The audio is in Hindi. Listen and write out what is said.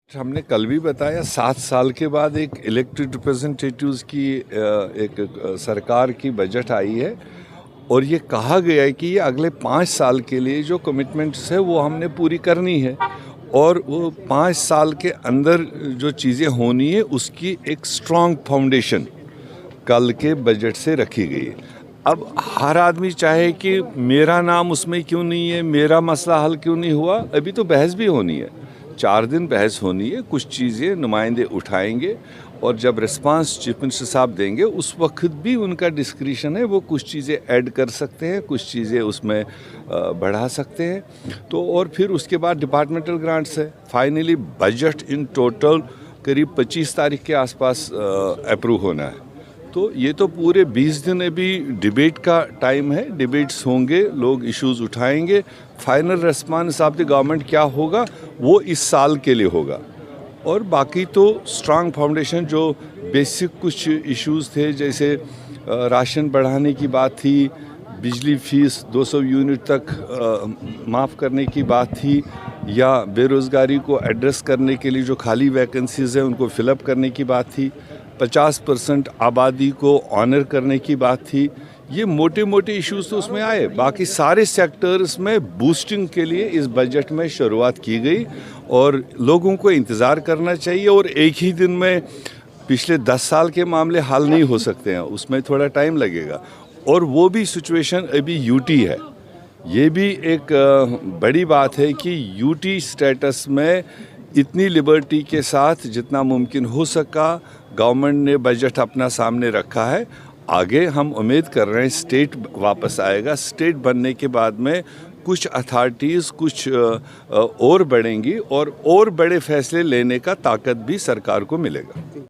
हमने कल भी बताया 7 साल के बाद एक इलेक्टेड रिप्रेजेंटेटिव्स की एक सरकार की बजट आई है और ये कहा गया है कि ये अगले 5 साल के लिए जो कमिटमेंट्स है वो हमने पूरी करनी है और वो 5 साल के अंदर जो चीज़ें होनी है उसकी एक स्ट्रॉन्ग फाउंडेशन कल के बजट से रखी गई है। अब हर आदमी चाहे कि मेरा नाम उसमें क्यों नहीं है, मेरा मसला हल क्यों नहीं हुआ, अभी तो बहस भी होनी है, 4 दिन बहस होनी है, कुछ चीज़ें नुमाइंदे उठाएंगे और जब रिस्पांस चीफ मिनिस्टर साहब देंगे उस वक्त भी उनका डिस्क्रिशन है, वो कुछ चीज़ें ऐड कर सकते हैं, कुछ चीज़ें उसमें बढ़ा सकते हैं। तो और फिर उसके बाद डिपार्टमेंटल ग्रांट्स है। फाइनली बजट इन टोटल करीब 25 तारीख के आसपास अप्रूव होना है। तो ये तो पूरे 20 दिन अभी डिबेट का टाइम है, डिबेट्स होंगे, लोग इश्यूज उठाएंगे, final response of the government क्या होगा वो इस साल के लिए होगा। और बाकी तो स्ट्रांग फाउंडेशन जो बेसिक कुछ इश्यूज थे, जैसे राशन बढ़ाने की बात थी, बिजली फीस 200 यूनिट तक माफ़ करने की बात थी, या बेरोज़गारी को एड्रेस करने के लिए जो खाली वैकेंसीज़ हैं उनको फिलअप करने की बात थी, 50% आबादी को ऑनर करने की बात थी। ये मोटे मोटे इश्यूज तो उसमें आए। बाकी सारे सेक्टर्स में बूस्टिंग के लिए इस बजट में शुरुआत की गई और लोगों को इंतज़ार करना चाहिए। और एक ही दिन में पिछले 10 साल के मामले हल नहीं हो सकते हैं, उसमें थोड़ा टाइम लगेगा। और वो भी सिचुएशन अभी यूटी है। ये भी एक बड़ी बात है कि यूटी स्टेटस में इतनी लिबर्टी के साथ जितना मुमकिन हो सका गवर्नमेंट ने बजट अपना सामने रखा है। आगे हम उम्मीद कर रहे हैं स्टेट वापस आएगा। स्टेट बनने के बाद में कुछ अथॉरिटीज़ कुछ और बढ़ेंगी और बड़े फैसले लेने का ताकत भी सरकार को मिलेगा।